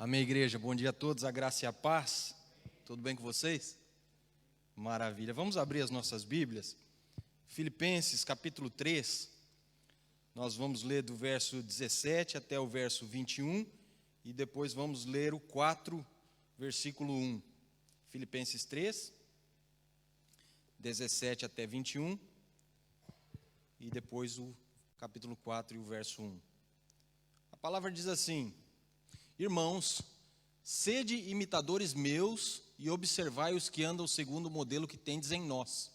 Amém, igreja. Bom dia a todos, a graça e a paz. Tudo bem com vocês? Maravilha. Vamos abrir as nossas Bíblias. Filipenses, capítulo 3. Nós vamos ler do verso 17 até o verso 21 e depois vamos ler o 4, versículo 1. Filipenses 3, 17 até 21 e depois o capítulo 4 e o verso 1. A palavra diz assim: Irmãos, sede imitadores meus e observai os que andam segundo o modelo que tendes em nós.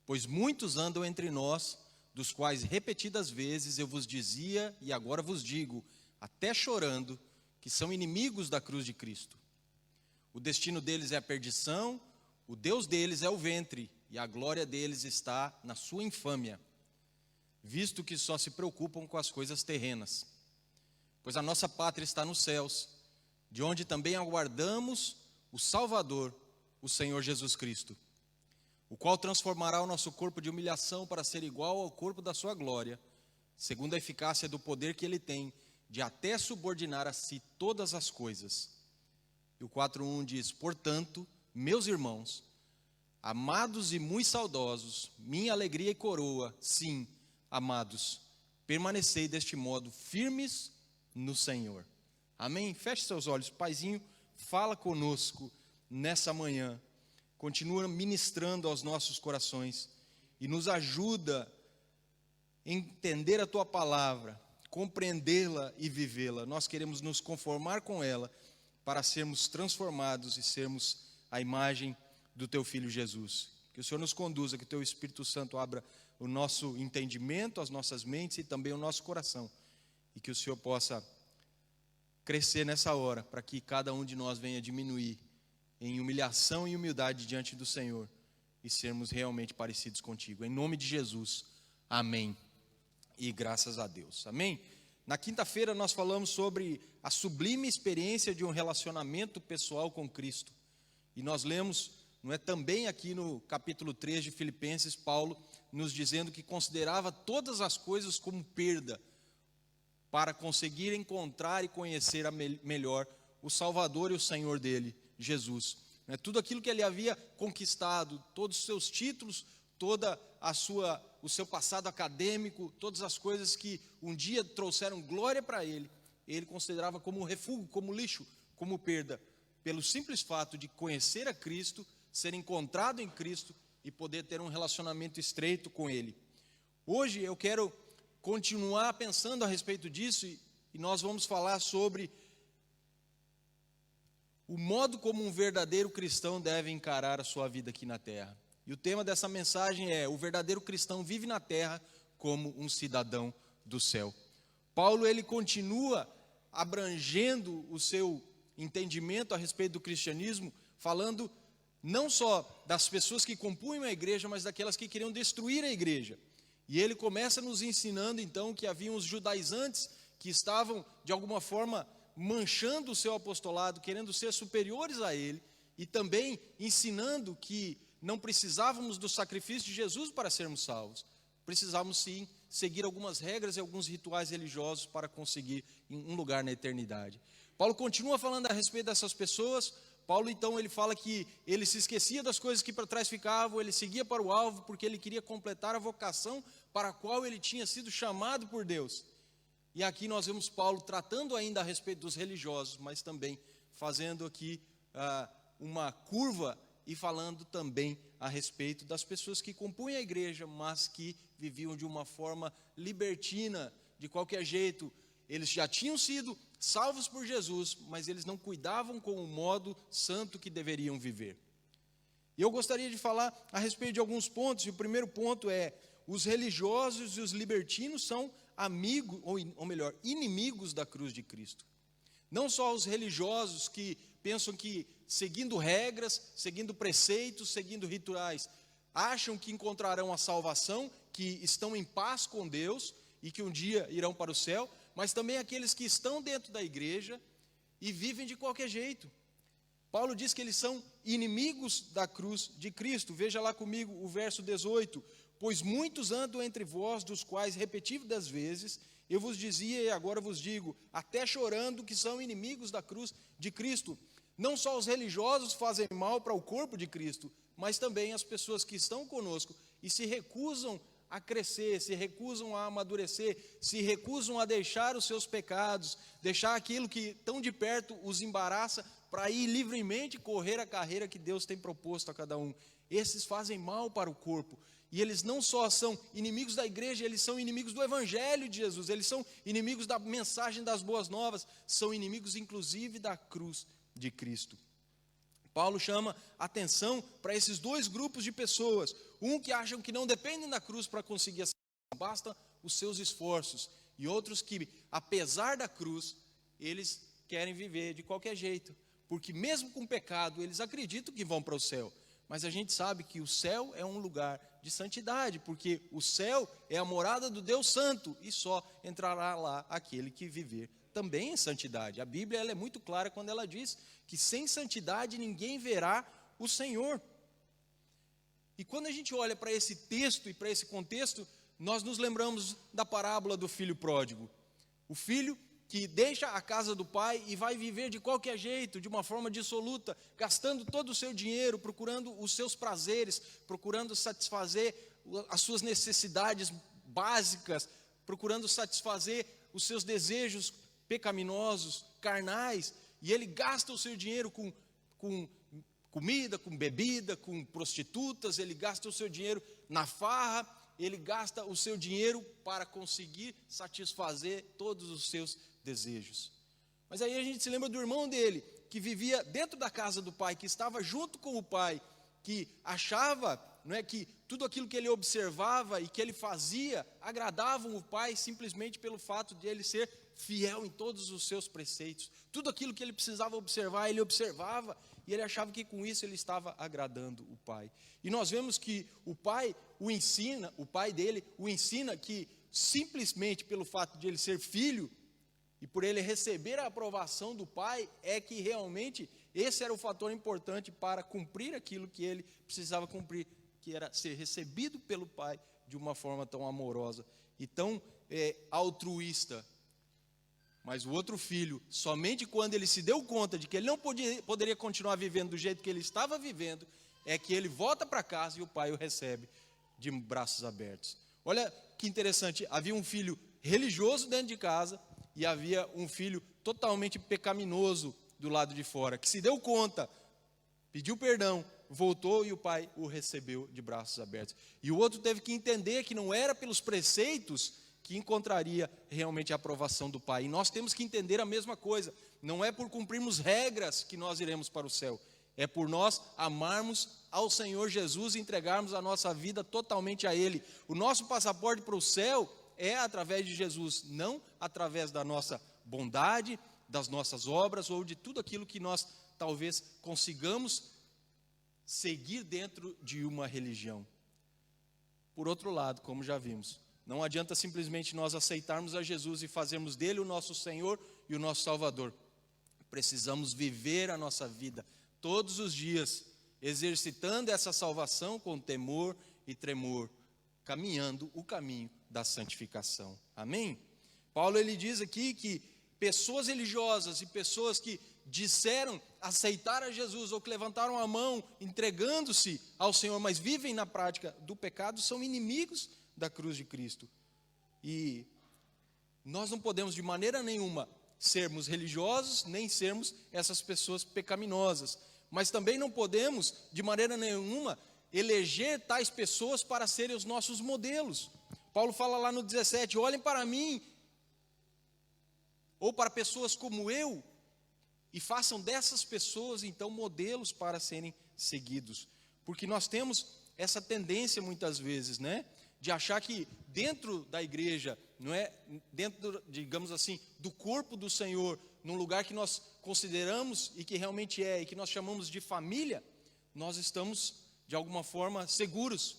Pois muitos andam entre nós, dos quais repetidas vezes eu vos dizia e agora vos digo, até chorando, que são inimigos da cruz de Cristo. O destino deles é a perdição, o Deus deles é o ventre, e a glória deles está na sua infâmia, visto que só se preocupam com as coisas terrenas. Pois a nossa pátria está nos céus, de onde também aguardamos o Salvador, o Senhor Jesus Cristo, o qual transformará o nosso corpo de humilhação para ser igual ao corpo da sua glória, segundo a eficácia do poder que ele tem, de até subordinar a si todas as coisas. E o 4:1 diz: Portanto, meus irmãos, amados e muito saudosos, minha alegria e coroa, sim, amados, permanecei deste modo firmes no Senhor. Amém? Feche seus olhos. Paizinho, fala conosco nessa manhã. Continua ministrando aos nossos corações e nos ajuda a entender a Tua palavra, compreendê-la e vivê-la. Nós queremos nos conformar com ela para sermos transformados e sermos a imagem do Teu Filho Jesus. Que o Senhor nos conduza, que o Teu Espírito Santo abra o nosso entendimento, as nossas mentes e também o nosso coração. E que o Senhor possa crescer nessa hora, para que cada um de nós venha diminuir em humilhação e humildade diante do Senhor e sermos realmente parecidos contigo. Em nome de Jesus, amém. E graças a Deus, amém. Na quinta-feira nós falamos sobre a sublime experiência de um relacionamento pessoal com Cristo. E nós lemos, não é, também aqui no capítulo 3 de Filipenses, Paulo nos dizendo que considerava todas as coisas como perda para conseguir encontrar e conhecer melhor o Salvador e o Senhor dele, Jesus. Tudo aquilo que ele havia conquistado, todos os seus títulos, toda o seu passado acadêmico, todas as coisas que um dia trouxeram glória para ele, ele considerava como refúgio, como lixo, como perda, pelo simples fato de conhecer a Cristo, ser encontrado em Cristo e poder ter um relacionamento estreito com ele. Hoje eu quero continuar pensando a respeito disso e nós vamos falar sobre o modo como um verdadeiro cristão deve encarar a sua vida aqui na terra. E o tema dessa mensagem é: o verdadeiro cristão vive na terra como um cidadão do céu. Paulo, ele continua abrangendo o seu entendimento a respeito do cristianismo, falando não só das pessoas que compunham a igreja, mas daquelas que queriam destruir a igreja. E ele começa nos ensinando então que haviam os judaizantes que estavam de alguma forma manchando o seu apostolado, querendo ser superiores a ele, e também ensinando que não precisávamos do sacrifício de Jesus para sermos salvos. Precisávamos sim seguir algumas regras e alguns rituais religiosos para conseguir um lugar na eternidade. Paulo continua falando a respeito dessas pessoas. Paulo então ele fala que ele se esquecia das coisas que para trás ficavam, ele seguia para o alvo porque ele queria completar a vocação para a qual ele tinha sido chamado por Deus. E aqui nós vemos Paulo tratando ainda a respeito dos religiosos, mas também fazendo aqui uma curva e falando também a respeito das pessoas que compunham a igreja, mas que viviam de uma forma libertina, de qualquer jeito. Eles já tinham sido salvos por Jesus, mas eles não cuidavam com o modo santo que deveriam viver. E eu gostaria de falar a respeito de alguns pontos, e o primeiro ponto é: os religiosos e os libertinos são amigos, ou melhor, inimigos da cruz de Cristo. Não só os religiosos que pensam que seguindo regras, seguindo preceitos, seguindo rituais, acham que encontrarão a salvação, que estão em paz com Deus e que um dia irão para o céu, mas também aqueles que estão dentro da igreja e vivem de qualquer jeito. Paulo diz que eles são inimigos da cruz de Cristo. Veja lá comigo o verso 18. Pois muitos andam entre vós, dos quais repetidas vezes eu vos dizia e agora vos digo, até chorando, que são inimigos da cruz de Cristo. Não só os religiosos fazem mal para o corpo de Cristo, mas também as pessoas que estão conosco e se recusam a crescer, se recusam a amadurecer, se recusam a deixar os seus pecados, deixar aquilo que tão de perto os embaraça, para ir livremente correr a carreira que Deus tem proposto a cada um. Esses fazem mal para o corpo. E eles não só são inimigos da igreja, eles são inimigos do evangelho de Jesus, eles são inimigos da mensagem das boas novas, são inimigos inclusive da cruz de Cristo. Paulo chama atenção para esses dois grupos de pessoas, um que acham que não dependem da cruz para conseguir a salvação, basta os seus esforços, e outros que, apesar da cruz, eles querem viver de qualquer jeito, porque mesmo com pecado, eles acreditam que vão para o céu. Mas a gente sabe que o céu é um lugar de santidade, porque o céu é a morada do Deus Santo, e só entrará lá aquele que viver também em santidade. A Bíblia ela é muito clara quando ela diz que sem santidade ninguém verá o Senhor. E quando a gente olha para esse texto e para esse contexto, nós nos lembramos da parábola do filho pródigo. O filho que deixa a casa do pai e vai viver de qualquer jeito, de uma forma dissoluta, gastando todo o seu dinheiro, procurando os seus prazeres, procurando satisfazer as suas necessidades básicas, procurando satisfazer os seus desejos pecaminosos, carnais, e ele gasta o seu dinheiro com comida, com bebida, com prostitutas, ele gasta o seu dinheiro na farra, ele gasta o seu dinheiro para conseguir satisfazer todos os seus desejos. Mas aí a gente se lembra do irmão dele, que vivia dentro da casa do pai, que estava junto com o pai, que achava, não é, que tudo aquilo que ele observava e que ele fazia agradavam o pai simplesmente pelo fato de ele ser fiel em todos os seus preceitos. Tudo aquilo que ele precisava observar, ele observava, e ele achava que com isso ele estava agradando o pai. E nós vemos que o pai dele o ensina que simplesmente pelo fato de ele ser filho, e por ele receber a aprovação do pai, é que realmente esse era o fator importante para cumprir aquilo que ele precisava cumprir, que era ser recebido pelo pai de uma forma tão amorosa e tão altruísta. Mas o outro filho, somente quando ele se deu conta de que ele não poderia continuar vivendo do jeito que ele estava vivendo, é que ele volta para casa e o pai o recebe de braços abertos. Olha que interessante, havia um filho religioso dentro de casa e havia um filho totalmente pecaminoso do lado de fora, que se deu conta, pediu perdão, voltou e o pai o recebeu de braços abertos. E o outro teve que entender que não era pelos preceitos que encontraria realmente a aprovação do pai. E nós temos que entender a mesma coisa. Não é por cumprirmos regras que nós iremos para o céu. É por nós amarmos ao Senhor Jesus e entregarmos a nossa vida totalmente a Ele. O nosso passaporte para o céu é através de Jesus, não através da nossa bondade, das nossas obras ou de tudo aquilo que nós talvez consigamos seguir dentro de uma religião. Por outro lado, como já vimos, não adianta simplesmente nós aceitarmos a Jesus e fazermos dele o nosso Senhor e o nosso Salvador. Precisamos viver a nossa vida todos os dias, exercitando essa salvação com temor e tremor, caminhando o caminho da santificação. Amém? Paulo ele diz aqui que pessoas religiosas e pessoas que disseram aceitar a Jesus ou que levantaram a mão entregando-se ao Senhor, mas vivem na prática do pecado, são inimigos da cruz de Cristo. E nós não podemos de maneira nenhuma sermos religiosos, nem sermos essas pessoas pecaminosas, mas também não podemos de maneira nenhuma eleger tais pessoas para serem os nossos modelos. Paulo fala lá no 17, olhem para mim, ou para pessoas como eu, e façam dessas pessoas então modelos para serem seguidos. Porque nós temos essa tendência muitas vezes, né, de achar que dentro da igreja, não é, dentro, digamos assim, do corpo do Senhor, num lugar que nós consideramos e que realmente é, e que nós chamamos de família, nós estamos de alguma forma seguros.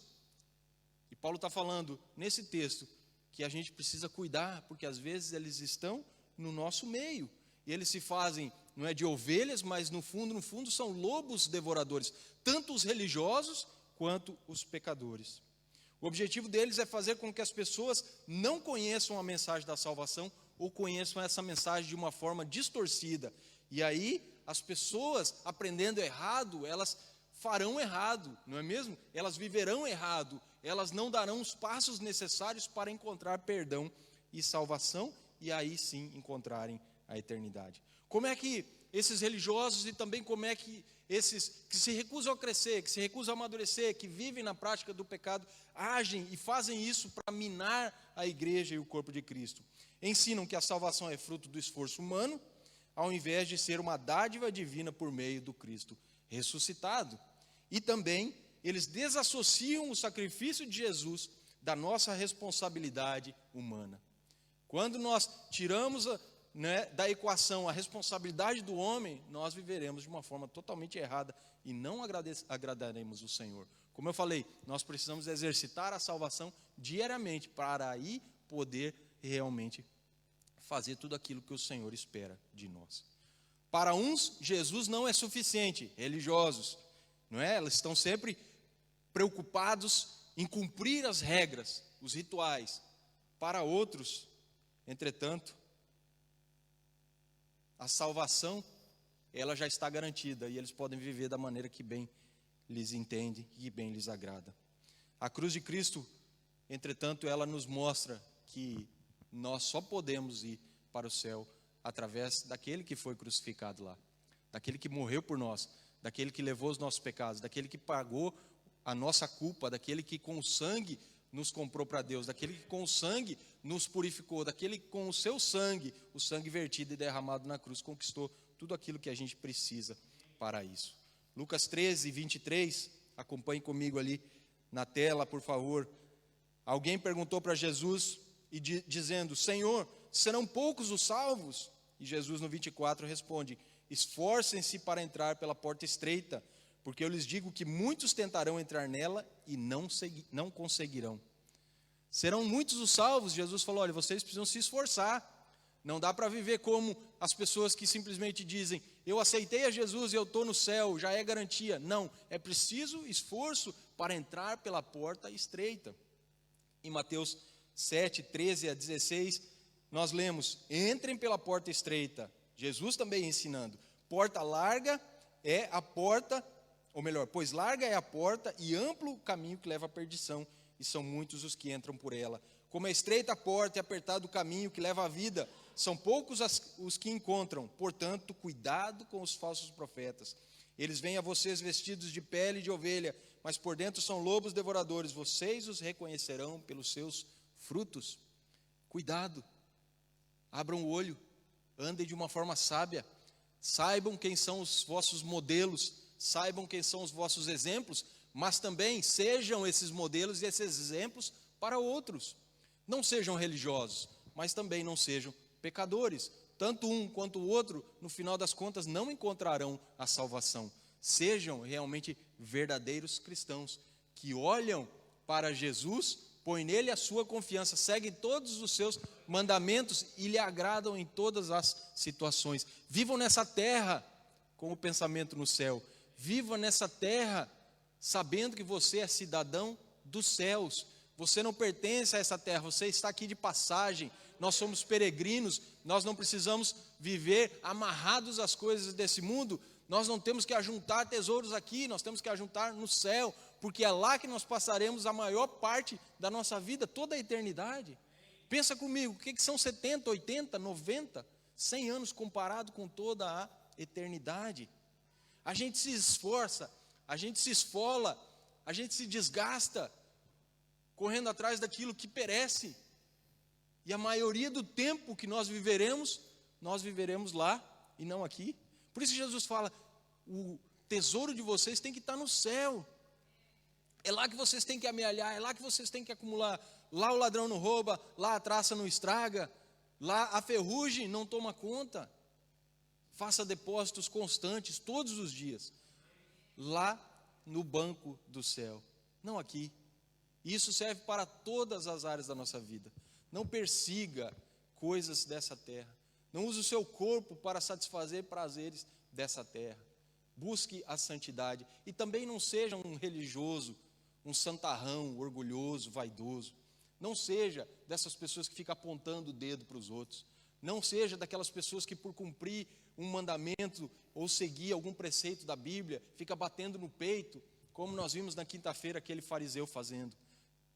E Paulo está falando nesse texto que a gente precisa cuidar, porque às vezes eles estão no nosso meio, e eles se fazem, não é de ovelhas, mas no fundo são lobos devoradores, tanto os religiosos quanto os pecadores. O objetivo deles é fazer com que as pessoas não conheçam a mensagem da salvação ou conheçam essa mensagem de uma forma distorcida. E aí, as pessoas aprendendo errado, elas farão errado, não é mesmo? Elas viverão errado, elas não darão os passos necessários para encontrar perdão e salvação, e aí sim encontrarem a eternidade. Como é que esses religiosos e também como é que esses que se recusam a crescer, que se recusam a amadurecer, que vivem na prática do pecado, agem e fazem isso para minar a igreja e o corpo de Cristo? Ensinam que a salvação é fruto do esforço humano, ao invés de ser uma dádiva divina por meio do Cristo ressuscitado. E também eles desassociam o sacrifício de Jesus da nossa responsabilidade humana. Quando nós tiramos da equação a responsabilidade do homem, nós viveremos de uma forma totalmente errada e não agradaremos o Senhor. Como eu falei, nós precisamos exercitar a salvação diariamente para aí poder realmente fazer tudo aquilo que o Senhor espera de nós. Para uns, Jesus não é suficiente, religiosos, não é? Eles estão sempre preocupados em cumprir as regras, os rituais. Para outros, entretanto, a salvação, ela já está garantida e eles podem viver da maneira que bem lhes entende e bem lhes agrada. A cruz de Cristo, entretanto, ela nos mostra que nós só podemos ir para o céu através daquele que foi crucificado lá, daquele que morreu por nós, daquele que levou os nossos pecados, daquele que pagou a nossa culpa, daquele que com o sangue nos comprou para Deus, daquele que com o sangue nos purificou, daquele que com o seu sangue, o sangue vertido e derramado na cruz, conquistou tudo aquilo que a gente precisa para isso. Lucas 13, 23, acompanhe comigo ali na tela, por favor. Alguém perguntou para Jesus, dizendo: Senhor, serão poucos os salvos? E Jesus no 24 responde: esforcem-se para entrar pela porta estreita, porque eu lhes digo que muitos tentarão entrar nela e não conseguirão. Serão muitos os salvos? Jesus falou: olha, vocês precisam se esforçar. Não dá para viver como as pessoas que simplesmente dizem: eu aceitei a Jesus e eu estou no céu, já é garantia. Não, é preciso esforço para entrar pela porta estreita. Em Mateus 7, 13 a 16, nós lemos: entrem pela porta estreita. Jesus também ensinando: porta larga é a porta, ou melhor, pois larga é a porta e amplo o caminho que leva à perdição, e são muitos os que entram por ela. Como é estreita a porta e apertado o caminho que leva à vida, são poucos os que encontram. Portanto, cuidado com os falsos profetas. Eles vêm a vocês vestidos de pele de ovelha, mas por dentro são lobos devoradores. Vocês os reconhecerão pelos seus frutos. Cuidado, abram o olho, andem de uma forma sábia, saibam quem são os vossos modelos, saibam quem são os vossos exemplos, mas também sejam esses modelos e esses exemplos para outros. Não sejam religiosos, mas também não sejam pecadores. Tanto um quanto o outro, no final das contas, não encontrarão a salvação. Sejam realmente verdadeiros cristãos, que olham para Jesus, põem nele a sua confiança, seguem todos os seus mandamentos e lhe agradam em todas as situações. Vivam nessa terra com o pensamento no céu. Viva nessa terra sabendo que você é cidadão dos céus. Você não pertence a essa terra, você está aqui de passagem. Nós somos peregrinos, nós não precisamos viver amarrados às coisas desse mundo. Nós não temos que ajuntar tesouros aqui, nós temos que ajuntar no céu, porque é lá que nós passaremos a maior parte da nossa vida, toda a eternidade. Pensa comigo, o que são 70, 80, 90, 100 anos comparado com toda a eternidade? A gente se esforça, a gente se esfola, a gente se desgasta, correndo atrás daquilo que perece. E a maioria do tempo que nós viveremos lá e não aqui. Por isso Jesus fala: o tesouro de vocês tem que estar no céu. É lá que vocês têm que amealhar, é lá que vocês têm que acumular. Lá o ladrão não rouba, lá a traça não estraga, lá a ferrugem não toma conta. Faça depósitos constantes todos os dias, lá no banco do céu, não aqui. Isso serve para todas as áreas da nossa vida. Não persiga coisas dessa terra. Não use o seu corpo para satisfazer prazeres dessa terra. Busque a santidade. E também não seja um religioso, um santarrão, orgulhoso, vaidoso. Não seja dessas pessoas que ficam apontando o dedo para os outros. Não seja daquelas pessoas que, por cumprir um mandamento ou seguir algum preceito da Bíblia, fica batendo no peito, como nós vimos na quinta-feira aquele fariseu fazendo.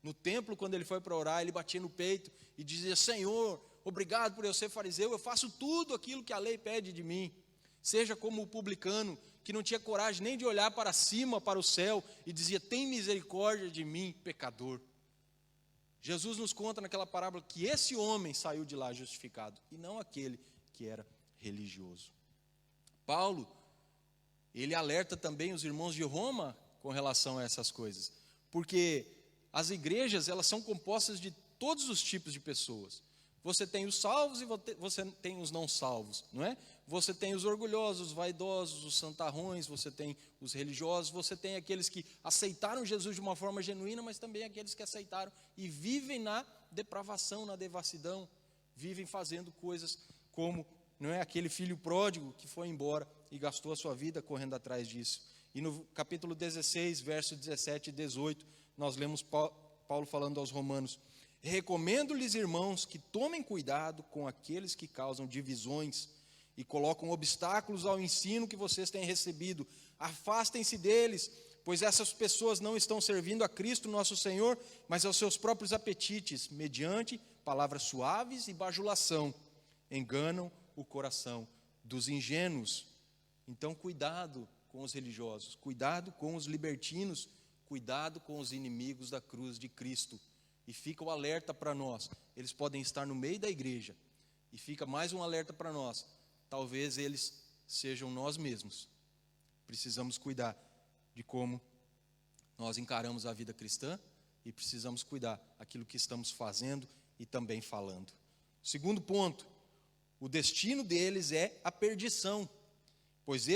No templo, quando ele foi para orar, ele batia no peito e dizia: Senhor, obrigado por eu ser fariseu, eu faço tudo aquilo que a lei pede de mim. Seja como o publicano, que não tinha coragem nem de olhar para cima, para o céu, e dizia: tem misericórdia de mim, pecador. Jesus nos conta naquela parábola que esse homem saiu de lá justificado, e não aquele que era religioso. Paulo, ele alerta também os irmãos de Roma com relação a essas coisas, porque as igrejas, elas são compostas de todos os tipos de pessoas. Você tem os salvos e você tem os não salvos, não é? Você tem os orgulhosos, os vaidosos, os santarrões, você tem os religiosos, você tem aqueles que aceitaram Jesus de uma forma genuína, mas também aqueles que aceitaram e vivem na depravação, na devassidão, vivem fazendo coisas como, não é, aquele filho pródigo que foi embora e gastou a sua vida correndo atrás disso. E no capítulo 16, versos 17 e 18, nós lemos Paulo falando aos romanos: recomendo-lhes, irmãos, que tomem cuidado com aqueles que causam divisões e colocam obstáculos ao ensino que vocês têm recebido. Afastem-se deles, pois essas pessoas não estão servindo a Cristo nosso Senhor, mas aos seus próprios apetites, mediante palavras suaves e bajulação, enganam o coração dos ingênuos. Então, cuidado com os religiosos, cuidado com os libertinos, cuidado com os inimigos da cruz de Cristo. E fica o alerta para nós: eles podem estar no meio da igreja. E fica mais um alerta para nós: talvez eles sejam nós mesmos. Precisamos cuidar de como nós encaramos a vida cristã e precisamos cuidar daquilo que estamos fazendo e também falando. Segundo ponto: o destino deles é a perdição, pois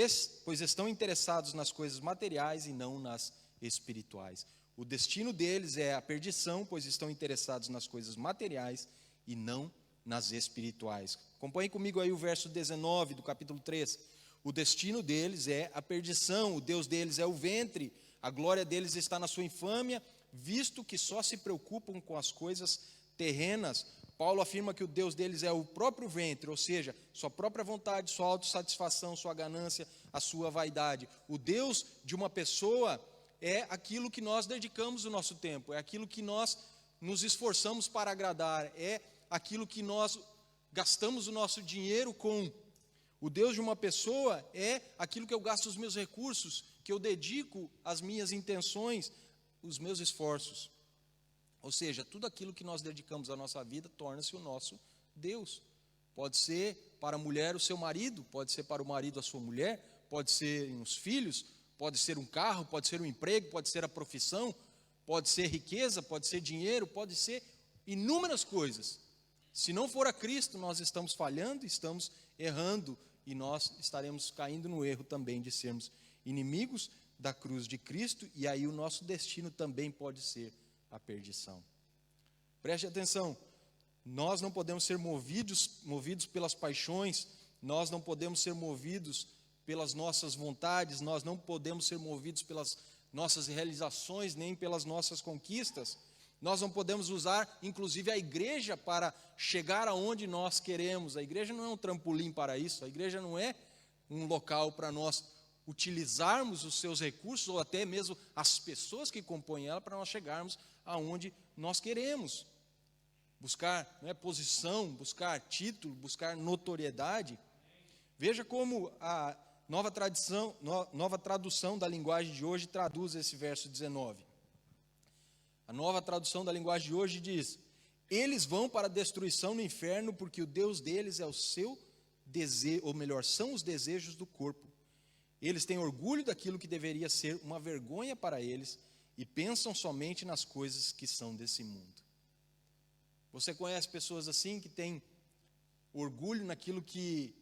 estão interessados nas coisas materiais e não nas espirituais. O destino deles é a perdição, pois estão interessados nas coisas materiais e não nas espirituais. Acompanhe comigo aí o verso 19 do capítulo 3. O destino deles é a perdição, o Deus deles é o ventre, a glória deles está na sua infâmia, visto que só se preocupam com as coisas terrenas. Paulo afirma que o Deus deles é o próprio ventre, ou seja, sua própria vontade, sua autossatisfação, sua ganância, a sua vaidade. O Deus de uma pessoa é aquilo que nós dedicamos o nosso tempo, é aquilo que nós nos esforçamos para agradar, é aquilo que nós gastamos o nosso dinheiro com. O Deus de uma pessoa é aquilo que eu gasto os meus recursos, que eu dedico as minhas intenções, os meus esforços. Ou seja, tudo aquilo que nós dedicamos à nossa vida torna-se o nosso Deus. Pode ser para a mulher o seu marido, pode ser para o marido a sua mulher, pode ser os filhos, pode ser um carro, pode ser um emprego, pode ser a profissão, pode ser riqueza, pode ser dinheiro, pode ser inúmeras coisas. Se não for a Cristo, nós estamos falhando, estamos errando, e nós estaremos caindo no erro também de sermos inimigos da cruz de Cristo, e aí o nosso destino também pode ser a perdição. Preste atenção, nós não podemos ser movidos pelas paixões, nós não podemos ser movidos pelas nossas vontades, nós não podemos ser movidos pelas nossas realizações, nem pelas nossas conquistas. Nós não podemos usar, inclusive, a igreja para chegar aonde nós queremos. A igreja não é um trampolim para isso, a igreja não é um local para nós utilizarmos os seus recursos, ou até mesmo as pessoas que compõem ela, para nós chegarmos aonde nós queremos. Buscar, não é, posição, buscar título, buscar notoriedade. Veja como a nova tradução da linguagem de hoje traduz esse verso 19. A nova tradução da linguagem de hoje diz: eles vão para a destruição no inferno, porque o Deus deles é o seu desejo, ou melhor, são os desejos do corpo. Eles têm orgulho daquilo que deveria ser uma vergonha para eles e pensam somente nas coisas que são desse mundo. Você conhece pessoas assim que têm orgulho naquilo que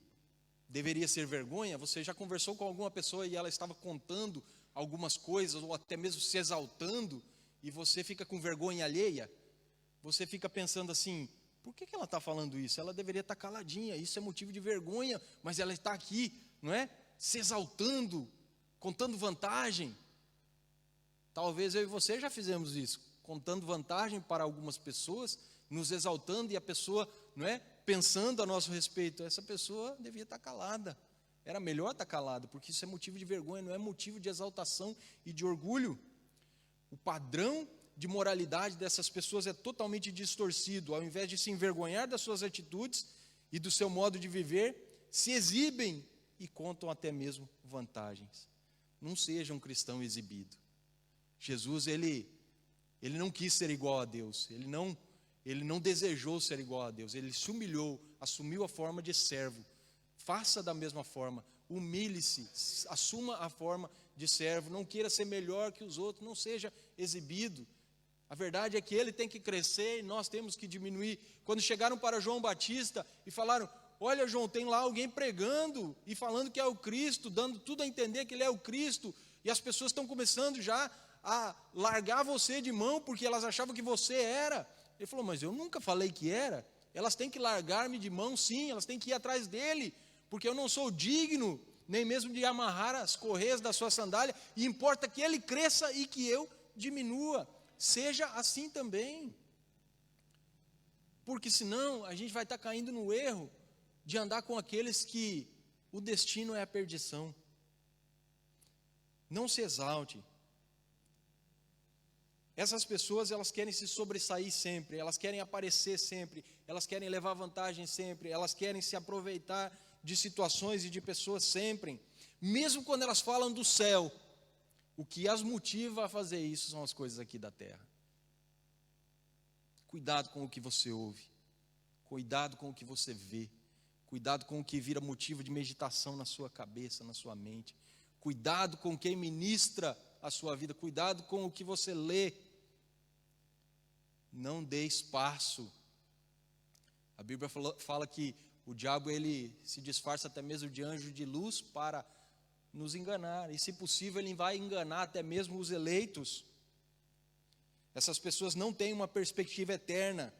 deveria ser vergonha? Você já conversou com alguma pessoa e ela estava contando algumas coisas, ou até mesmo se exaltando, e você fica com vergonha alheia? Você fica pensando assim: por que ela está falando isso? Ela deveria estar caladinha, isso é motivo de vergonha, mas ela está aqui, não é? Se exaltando, contando vantagem. Talvez eu e você já fizemos isso, contando vantagem para algumas pessoas, nos exaltando, e a pessoa, não é, pensando a nosso respeito, essa pessoa devia estar calada. Era melhor estar calada, porque isso é motivo de vergonha, não é motivo de exaltação e de orgulho. O padrão de moralidade dessas pessoas é totalmente distorcido. Ao invés de se envergonhar das suas atitudes e do seu modo de viver, se exibem e contam até mesmo vantagens. Não seja um cristão exibido. Jesus, ele não quis ser igual a Deus, ele não desejou ser igual a Deus, ele se humilhou, assumiu a forma de servo. Faça da mesma forma, humilhe-se, assuma a forma de servo, não queira ser melhor que os outros, não seja exibido. A verdade é que ele tem que crescer e nós temos que diminuir. Quando chegaram para João Batista e falaram: olha, João, tem lá alguém pregando e falando que é o Cristo, dando tudo a entender que ele é o Cristo, e as pessoas estão começando já a largar você de mão porque elas achavam que você era. Ele falou: mas eu nunca falei que era. Elas têm que largar-me de mão, sim, elas têm que ir atrás dele, porque eu não sou digno nem mesmo de amarrar as correias da sua sandália, e importa que ele cresça e que eu diminua. Seja assim também, porque senão a gente vai estar caindo no erro de andar com aqueles que o destino é a perdição. Não se exalte. Essas pessoas, elas querem se sobressair sempre, elas querem aparecer sempre, elas querem levar vantagem sempre, elas querem se aproveitar de situações e de pessoas sempre. Mesmo quando elas falam do céu, o que as motiva a fazer isso são as coisas aqui da terra. Cuidado com o que você ouve, cuidado com o que você vê, cuidado com o que vira motivo de meditação na sua cabeça, na sua mente. Cuidado com quem ministra a sua vida, cuidado com o que você lê. Não dê espaço. A Bíblia fala que o diabo, ele se disfarça até mesmo de anjo de luz para nos enganar, e se possível ele vai enganar até mesmo os eleitos. Essas pessoas não têm uma perspectiva eterna,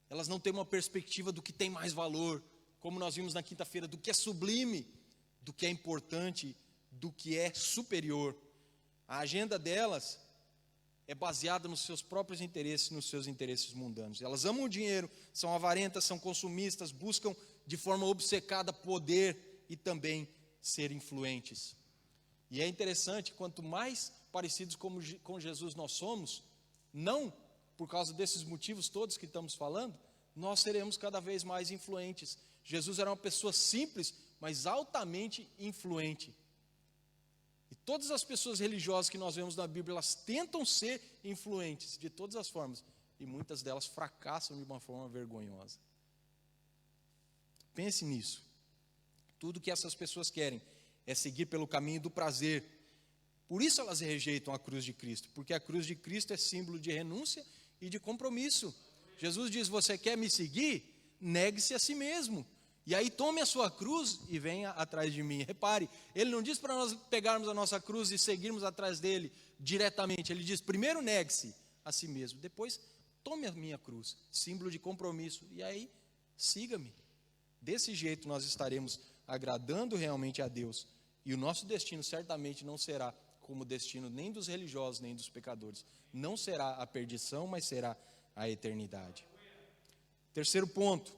elas não têm uma perspectiva do que tem mais valor, como nós vimos na quinta-feira, do que é sublime, do que é importante, do que é superior. A agenda delas é baseada nos seus próprios interesses, nos seus interesses mundanos. Elas amam o dinheiro, são avarentas, são consumistas, buscam de forma obcecada poder e também ser influentes. E é interessante, quanto mais parecidos com Jesus nós somos, não por causa desses motivos todos que estamos falando, nós seremos cada vez mais influentes. Jesus era uma pessoa simples, mas altamente influente. E todas as pessoas religiosas que nós vemos na Bíblia, elas tentam ser influentes de todas as formas, e muitas delas fracassam de uma forma vergonhosa. Pense nisso. Tudo que essas pessoas querem é seguir pelo caminho do prazer. Por isso elas rejeitam a cruz de Cristo, porque a cruz de Cristo é símbolo de renúncia e de compromisso. Jesus diz: você quer me seguir? Negue-se a si mesmo. E aí tome a sua cruz e venha atrás de mim. Repare, ele não diz para nós pegarmos a nossa cruz e seguirmos atrás dele diretamente. Ele diz: primeiro negue-se a si mesmo, depois tome a minha cruz, símbolo de compromisso, e aí siga-me. Desse jeito nós estaremos agradando realmente a Deus, e o nosso destino certamente não será como o destino nem dos religiosos, nem dos pecadores. Não será a perdição, mas será a eternidade. Terceiro ponto: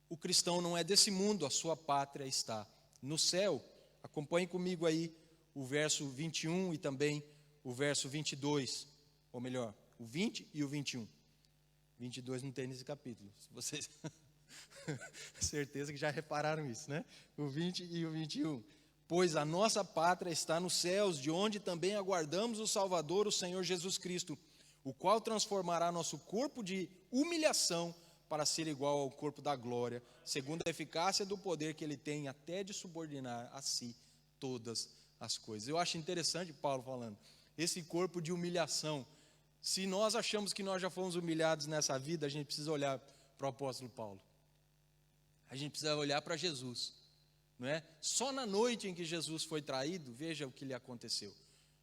o cristão não é desse mundo, a sua pátria está no céu. Acompanhe comigo aí o verso 21 e também o verso 22, ou melhor, o 20 e o 21. 22 não tem nesse capítulo, vocês certeza que já repararam isso, né? O 20 e o 21. Pois a nossa pátria está nos céus, de onde também aguardamos o Salvador, o Senhor Jesus Cristo, o qual transformará nosso corpo de humilhação para ser igual ao corpo da glória, segundo a eficácia do poder que ele tem até de subordinar a si todas as coisas. Eu acho interessante Paulo falando, esse corpo de humilhação. Se nós achamos que nós já fomos humilhados nessa vida, a gente precisa olhar para o apóstolo Paulo. A gente precisa olhar para Jesus, não é? Só na noite em que Jesus foi traído, veja o que lhe aconteceu.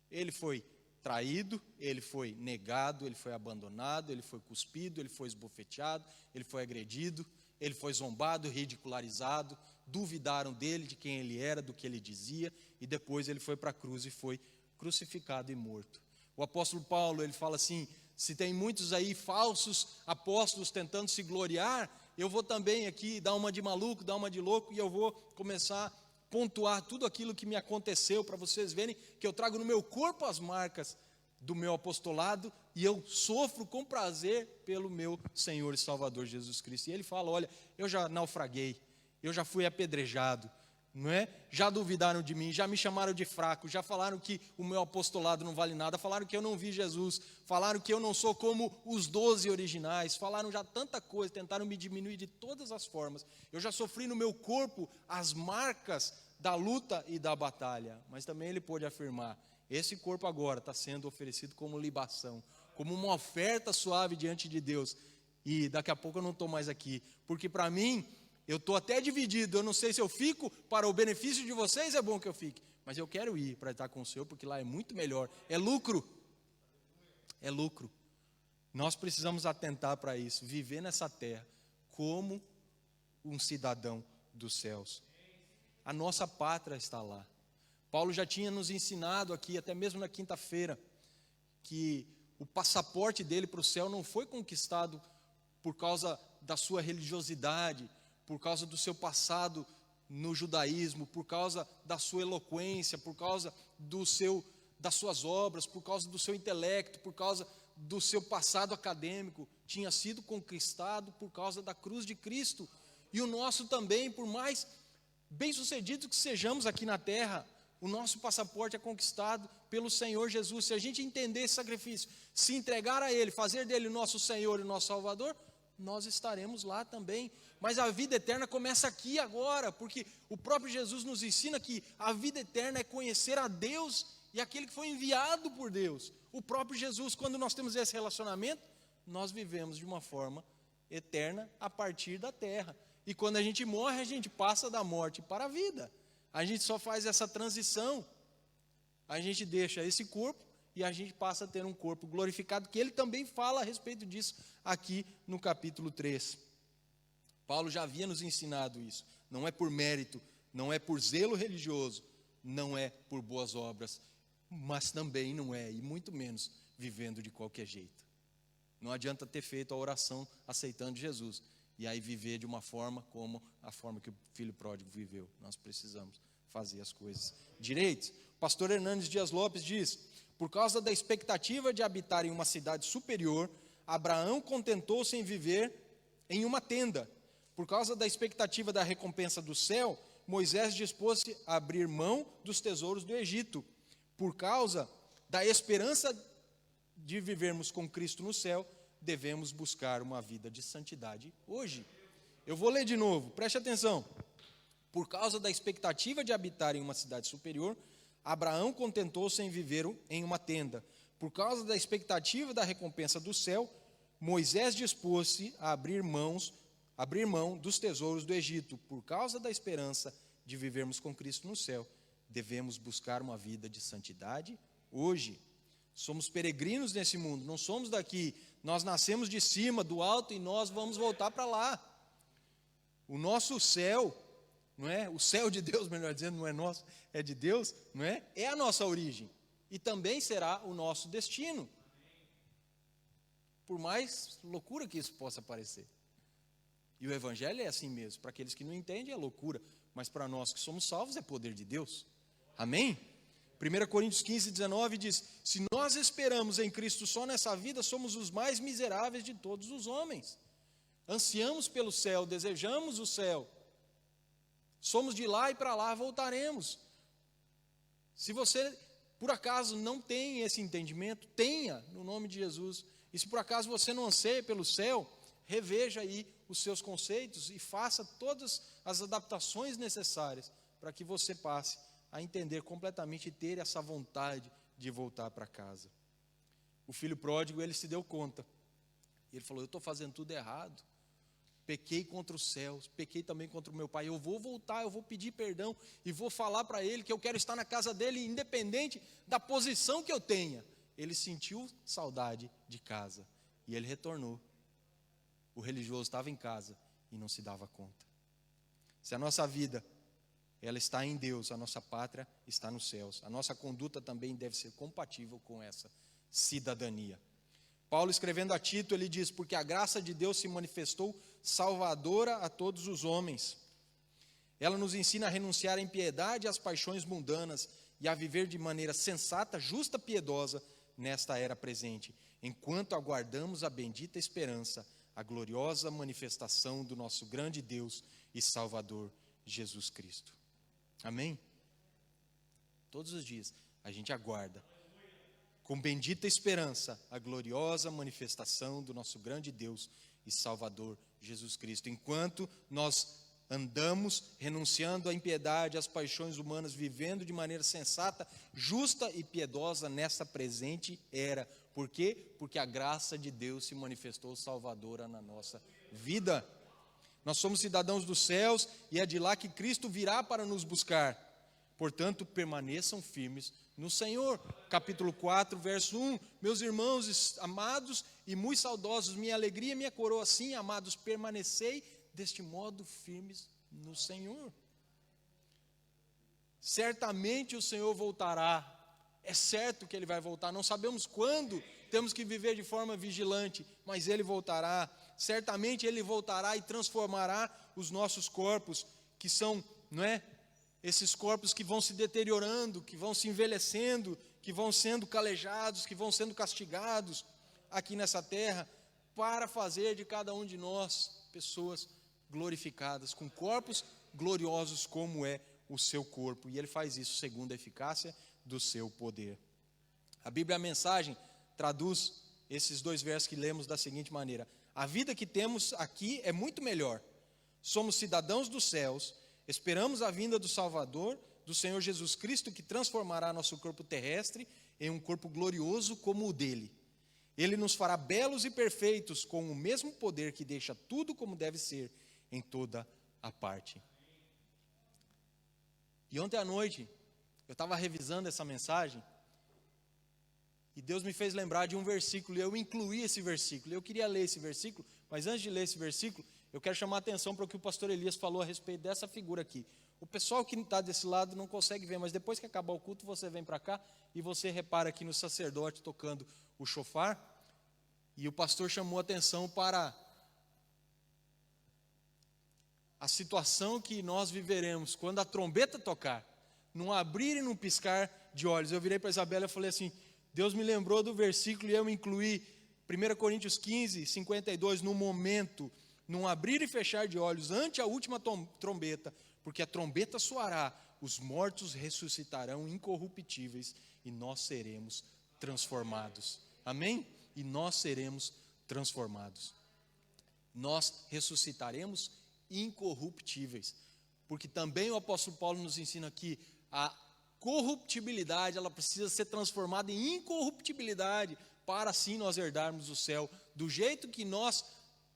Ele foi traído, ele foi negado, ele foi abandonado, ele foi cuspido, ele foi esbofeteado, ele foi agredido, ele foi zombado, ridicularizado, duvidaram dele, de quem ele era, do que ele dizia, e depois ele foi para a cruz e foi crucificado e morto. O apóstolo Paulo, ele fala assim: se tem muitos aí falsos apóstolos tentando se gloriar, eu vou também aqui dar uma de maluco, dar uma de louco, e eu vou começar a pontuar tudo aquilo que me aconteceu, para vocês verem que eu trago no meu corpo as marcas do meu apostolado, e eu sofro com prazer pelo meu Senhor e Salvador Jesus Cristo. E ele fala: olha, eu já naufraguei, eu já fui apedrejado, não é? Já duvidaram de mim, já me chamaram de fraco, já falaram que o meu apostolado não vale nada, falaram que eu não vi Jesus, falaram que eu não sou como os 12 originais, falaram já tanta coisa, tentaram me diminuir de todas as formas. Eu já sofri no meu corpo as marcas da luta e da batalha. Mas também ele pôde afirmar: esse corpo agora está sendo oferecido como libação, como uma oferta suave diante de Deus. E daqui a pouco eu não estou mais aqui, porque para mim, eu estou até dividido. Eu não sei se eu fico para o benefício de vocês, é bom que eu fique, mas eu quero ir para estar com o Senhor, porque lá é muito melhor. É lucro. É lucro. Nós precisamos atentar para isso, viver nessa terra como um cidadão dos céus. A nossa pátria está lá. Paulo já tinha nos ensinado aqui, até mesmo na quinta-feira, que o passaporte dele para o céu não foi conquistado por causa da sua religiosidade, por causa do seu passado no judaísmo, por causa da sua eloquência, por causa das suas obras, por causa do seu intelecto, por causa do seu passado acadêmico. Tinha sido conquistado por causa da cruz de Cristo. E o nosso também, por mais bem-sucedidos que sejamos aqui na terra, o nosso passaporte é conquistado pelo Senhor Jesus. Se a gente entender esse sacrifício, se entregar a Ele, fazer dele o nosso Senhor e o nosso Salvador, nós estaremos lá também. Mas a vida eterna começa aqui agora, porque o próprio Jesus nos ensina que a vida eterna é conhecer a Deus e aquele que foi enviado por Deus. O próprio Jesus, quando nós temos esse relacionamento, nós vivemos de uma forma eterna a partir da terra. E quando a gente morre, a gente passa da morte para a vida. A gente só faz essa transição. A gente deixa esse corpo e a gente passa a ter um corpo glorificado, que ele também fala a respeito disso aqui no capítulo 3. Paulo já havia nos ensinado isso. Não é por mérito, não é por zelo religioso, não é por boas obras, mas também não é, e muito menos, vivendo de qualquer jeito. Não adianta ter feito a oração aceitando Jesus e aí viver de uma forma como a forma que o filho pródigo viveu. Nós precisamos fazer as coisas direito. O pastor Hernandes Dias Lopes diz: por causa da expectativa de habitar em uma cidade superior, Abraão contentou-se em viver em uma tenda. Por causa da expectativa da recompensa do céu, Moisés dispôs-se a abrir mão dos tesouros do Egito. Por causa da esperança de vivermos com Cristo no céu, devemos buscar uma vida de santidade hoje. Eu vou ler de novo, preste atenção. Por causa da expectativa de habitar em uma cidade superior, Abraão contentou-se em viver em uma tenda. Por causa da expectativa da recompensa do céu, Moisés dispôs-se a abrir mão dos tesouros do Egito. Por causa da esperança de vivermos com Cristo no céu, devemos buscar uma vida de santidade hoje. Somos peregrinos nesse mundo, não somos daqui. Nós nascemos de cima, do alto, e nós vamos voltar para lá. O nosso céu, não é? O céu de Deus, melhor dizendo, não é nosso, é de Deus, não é? É a nossa origem e também será o nosso destino. Por mais loucura que isso possa parecer. E o evangelho é assim mesmo. Para aqueles que não entendem é loucura, mas para nós que somos salvos é poder de Deus. Amém? 1 Coríntios 15, 19 diz: se nós esperamos em Cristo só nessa vida, somos os mais miseráveis de todos os homens. Ansiamos pelo céu, desejamos o céu. Somos de lá e para lá voltaremos. Se você, por acaso, não tem esse entendimento, tenha, no nome de Jesus. E se por acaso você não anseia pelo céu, reveja aí os seus conceitos e faça todas as adaptações necessárias para que você passe a entender completamente e ter essa vontade de voltar para casa. O filho pródigo, ele se deu conta. Ele falou: eu estou fazendo tudo errado. Pequei contra os céus, pequei também contra o meu pai. Eu vou voltar, eu vou pedir perdão e vou falar para ele que eu quero estar na casa dele, independente da posição que eu tenha. Ele sentiu saudade de casa e ele retornou. O religioso estava em casa e não se dava conta. Se a nossa vida ela está em Deus, a nossa pátria está nos céus. A nossa conduta também deve ser compatível com essa cidadania. Paulo, escrevendo a Tito, ele diz: porque a graça de Deus se manifestou salvadora a todos os homens. Ela nos ensina a renunciar à impiedade e às paixões mundanas e a viver de maneira sensata, justa, piedosa nesta era presente, enquanto aguardamos a bendita esperança, a gloriosa manifestação do nosso grande Deus e Salvador, Jesus Cristo. Amém? Todos os dias a gente aguarda, com bendita esperança, a gloriosa manifestação do nosso grande Deus e Salvador, Jesus Cristo. Enquanto nós andamos renunciando à impiedade, às paixões humanas, vivendo de maneira sensata, justa e piedosa nessa presente era. Por quê? Porque a graça de Deus se manifestou salvadora na nossa vida. Nós somos cidadãos dos céus e é de lá que Cristo virá para nos buscar. Portanto, permaneçam firmes no Senhor. Capítulo 4, verso 1. Meus irmãos amados e muito saudosos, minha alegria e minha coroa, sim, amados, permanecei deste modo firmes no Senhor. Certamente o Senhor voltará. É certo que Ele vai voltar. Não sabemos quando, temos que viver de forma vigilante, mas Ele voltará. Certamente Ele voltará e transformará os nossos corpos, que são, não é? Esses corpos que vão se deteriorando, que vão se envelhecendo, que vão sendo calejados, que vão sendo castigados aqui nessa terra, para fazer de cada um de nós pessoas glorificadas, com corpos gloriosos como é o seu corpo. E Ele faz isso segundo a eficácia do seu poder. A Bíblia, a Mensagem, traduz esses dois versos que lemos da seguinte maneira: a vida que temos aqui é muito melhor. Somos cidadãos dos céus, esperamos a vinda do Salvador, do Senhor Jesus Cristo, que transformará nosso corpo terrestre em um corpo glorioso como o dele. Ele nos fará belos e perfeitos com o mesmo poder que deixa tudo como deve ser em toda a parte. E ontem à noite, eu estava revisando essa mensagem e Deus me fez lembrar de um versículo e eu incluí esse versículo. Eu queria ler esse versículo, mas antes de ler esse versículo, eu quero chamar a atenção para o que o pastor Elias falou a respeito dessa figura aqui. O pessoal que está desse lado não consegue ver, mas depois que acabar o culto, você vem para cá e você repara aqui no sacerdote tocando o chofar. E o pastor chamou a atenção para a situação que nós viveremos quando a trombeta tocar, num abrir e num piscar de olhos. Eu virei para a Isabela e falei assim: Deus me lembrou do versículo e eu incluí 1 Coríntios 15, 52, no momento, num abrir e fechar de olhos, ante a última trombeta, porque a trombeta soará, os mortos ressuscitarão incorruptíveis e nós seremos transformados. Amém? E nós seremos transformados. Nós ressuscitaremos incorruptíveis, porque também o apóstolo Paulo nos ensina que a corruptibilidade, ela precisa ser transformada em incorruptibilidade, para assim nós herdarmos o céu. Do jeito que nós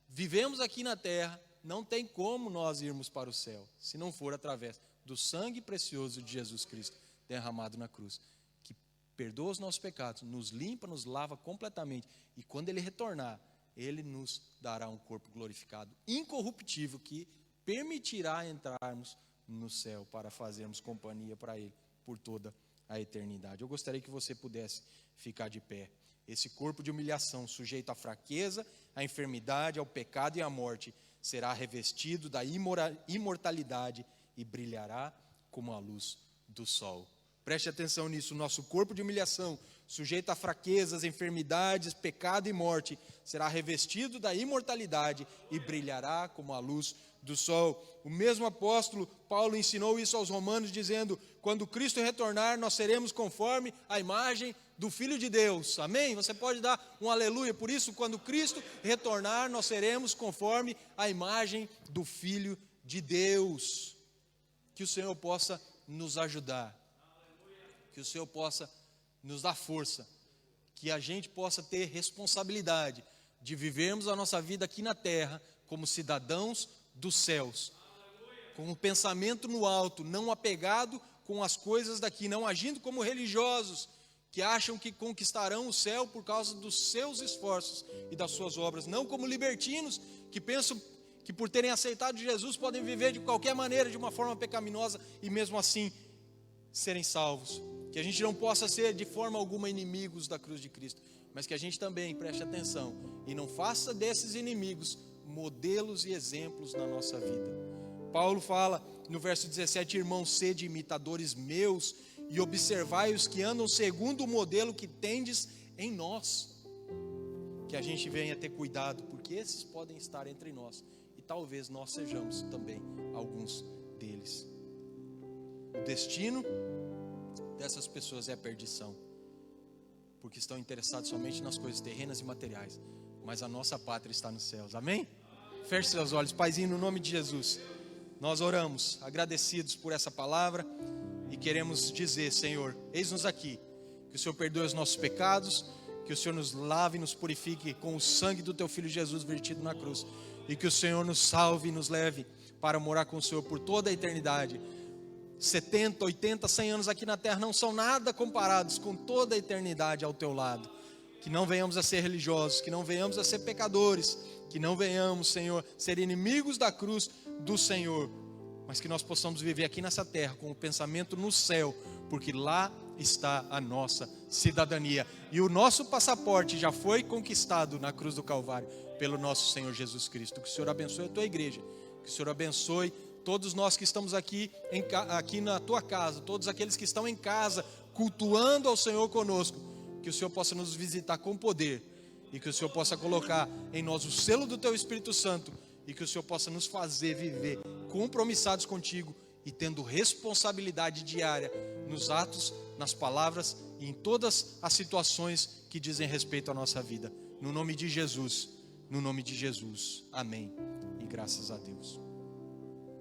vivemos aqui na terra, não tem como nós irmos para o céu, se não for através do sangue precioso de Jesus Cristo, derramado na cruz, que perdoa os nossos pecados, nos limpa, nos lava completamente, e quando Ele retornar, Ele nos dará um corpo glorificado, incorruptível, que permitirá entrarmos no céu, para fazermos companhia para Ele, por toda a eternidade. Eu gostaria que você pudesse ficar de pé. Esse corpo de humilhação, sujeito à fraqueza, à enfermidade, ao pecado e à morte, será revestido da imortalidade e brilhará como a luz do sol. Preste atenção nisso, nosso corpo de humilhação, sujeito a fraquezas, enfermidades, pecado e morte, será revestido da imortalidade e brilhará como a luz do sol. O mesmo apóstolo Paulo ensinou isso aos romanos, dizendo: quando Cristo retornar, nós seremos conforme a imagem do Filho de Deus. Amém? Você pode dar um aleluia por isso? Quando Cristo retornar, nós seremos conforme a imagem do Filho de Deus. Que o Senhor possa nos ajudar, que o Senhor possa nos dar força, que a gente possa ter responsabilidade de vivermos a nossa vida aqui na terra como cidadãos dos céus, com um pensamento no alto, não apegado com as coisas daqui, não agindo como religiosos que acham que conquistarão o céu por causa dos seus esforços e das suas obras, não como libertinos que pensam que por terem aceitado Jesus podem viver de qualquer maneira, de uma forma pecaminosa e mesmo assim serem salvos. Que a gente não possa ser de forma alguma inimigos da cruz de Cristo, mas que a gente também preste atenção e não faça desses inimigos modelos e exemplos na nossa vida. Paulo fala no verso 17: irmãos, sede imitadores meus e observai os que andam segundo o modelo que tendes em nós. Que a gente venha ter cuidado, porque esses podem estar entre nós e talvez nós sejamos também alguns deles. O destino dessas pessoas é a perdição, porque estão interessados somente nas coisas terrenas e materiais, mas a nossa pátria está nos céus. Amém? Feche seus olhos. Paizinho, no nome de Jesus, nós oramos agradecidos por essa palavra e queremos dizer: Senhor, eis-nos aqui, que o Senhor perdoe os nossos pecados, que o Senhor nos lave e nos purifique com o sangue do Teu Filho Jesus vertido na cruz, e que o Senhor nos salve e nos leve para morar com o Senhor por toda a eternidade. 70, 80, 100 anos aqui na terra não são nada comparados com toda a eternidade ao Teu lado. Que não venhamos a ser religiosos, que não venhamos a ser pecadores, que não venhamos, Senhor, ser inimigos da cruz do Senhor, mas que nós possamos viver aqui nessa terra com o pensamento no céu, porque lá está a nossa cidadania e o nosso passaporte já foi conquistado na cruz do Calvário pelo nosso Senhor Jesus Cristo. Que o Senhor abençoe a Tua igreja, que o Senhor abençoe todos nós que estamos aqui na Tua casa, todos aqueles que estão em casa cultuando ao Senhor conosco. Que o Senhor possa nos visitar com poder e que o Senhor possa colocar em nós o selo do Teu Espírito Santo e que o Senhor possa nos fazer viver compromissados contigo e tendo responsabilidade diária nos atos, nas palavras e em todas as situações que dizem respeito à nossa vida. No nome de Jesus, amém e graças a Deus.